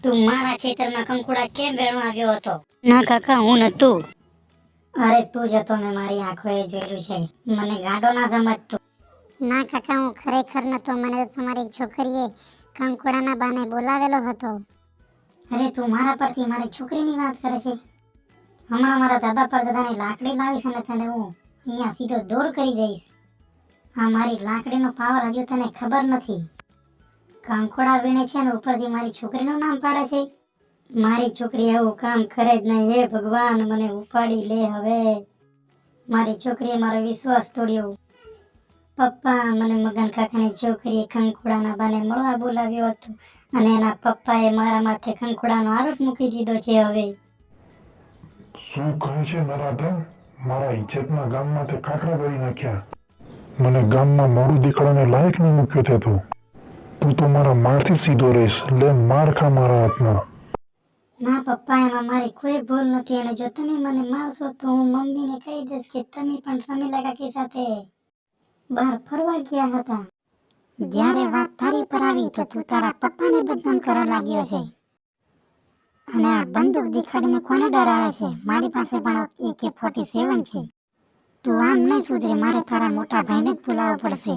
તું મારા ખેતરમાં કંકુડા કેમ વેણવા આવ્યો હતો? ના કાકા, હું નતું. અરે તું જ હતો, મેં મારી આંખોએ જોયેલું છે. મને ગાંડો ના સમજતો. ના કાકા, હું ખરેખર નતો. મને તો તમારી છોકરીએ કંકુડાના બાને બોલાવેલો હતો. અરે તું મારા પરથી મારી છોકરીની વાત કરે છે? હમણાં મારા દાદા પરદાદાની લાકડી લાવીશ અને તને હું અહીંયા સીધો દૂર કરી દઈશ. આ મારી લાકડીનો પાવર હજુ તને ખબર નથી. કંકુડા વીણે છે અને ઉપરથી મારી છોકરીનું નામ પાડે છે. મારી છોકરી એવું કામ કરે જ નહીં. હે ભગવાન, મને ઉપાડી લે હવે. મારી છોકરીએ મારો વિશ્વાસ તોડ્યો. પપ્પા, મને મગન કાકાની છોકરીએ કંકુડાના બાને મળવા બોલાવ્યો હતો અને એના પપ્પાએ મારા માથે કંકુડાનો આરોપ મૂકી દીધો છે. હવે શું કહે છે નરાધમ? મારા ઇજ્જતના ગામમાં તે કાકરા કરી નાખ્યા. મને ગામમાં મોડું દીકરાને લાયક નહીં મૂક્યો છે. તું તો મારા મારથી સીધો રહીશ. લે, માર ખા મારા હાથમાં. ના પપ્પા, એમાં મારી કોઈ ભૂલ નથી અને જો તમે મને મારશો તો હું મમ્મીને કહી દઈશ કે તમે પણ રમીલા કાકી સાથે બહાર ફરવા ગયા હતા. જ્યારે વાત તારી પર આવી તો તું તારા પપ્પાને બદનામ કરવા લાગ્યો છે. અને આ બંદૂક દેખાડીને કોને ડરાવે છે? મારી પાસે પણ AK-47 છે. તું આમ નહીં સુધરે. મારે તારા મોટા ભાઈને જ બોલાવવો પડશે.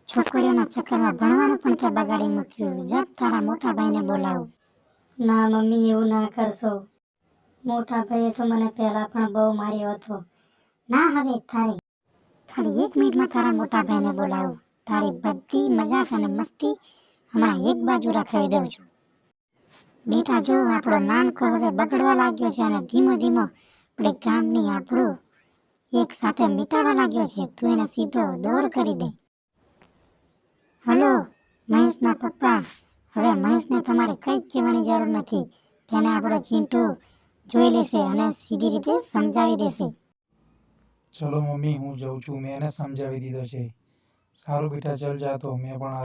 છોકરીઓના ચક્કરમાં ભણવાનું પણ તે બગાડી મૂક્યું. જબ તારા મોટા ભાઈને બોલાવું. ના મમ્મી, એવું ના કરશો. મોટા ભાઈએ તો મને પહેલા પણ બહુ માર્યો હતો. ના, હવે તારે ખાલી 1 મિનિટમાં તારા મોટા ભાઈને બોલાવું. તારી બધી મજાક અને મસ્તી હમણાં એક બાજુ રખાવી દઉં છું. બેટા જો, આપણો નાનકો હવે બગડવા લાગ્યો છે અને ધીમો ધીમો આપણે ગામની આબરૂ એક સાથે મિટાવા લાગ્યો છે. તું એને સીધો દૂર કરી દે. હલો મહેશના પપ્પા, હવે મહેશને તમારે કંઈ જ કહેવાની જરૂર નથી. તેને આપણો ચિંટુ જોઈ લેશે અને સીધી રીતે સમજાવી દેશે. ચલો મમ્મી, હું જાઉં છું. મેં એને સમજાવી દીધો છે. સારું બેટા, ચલ જા તો. મેં પણ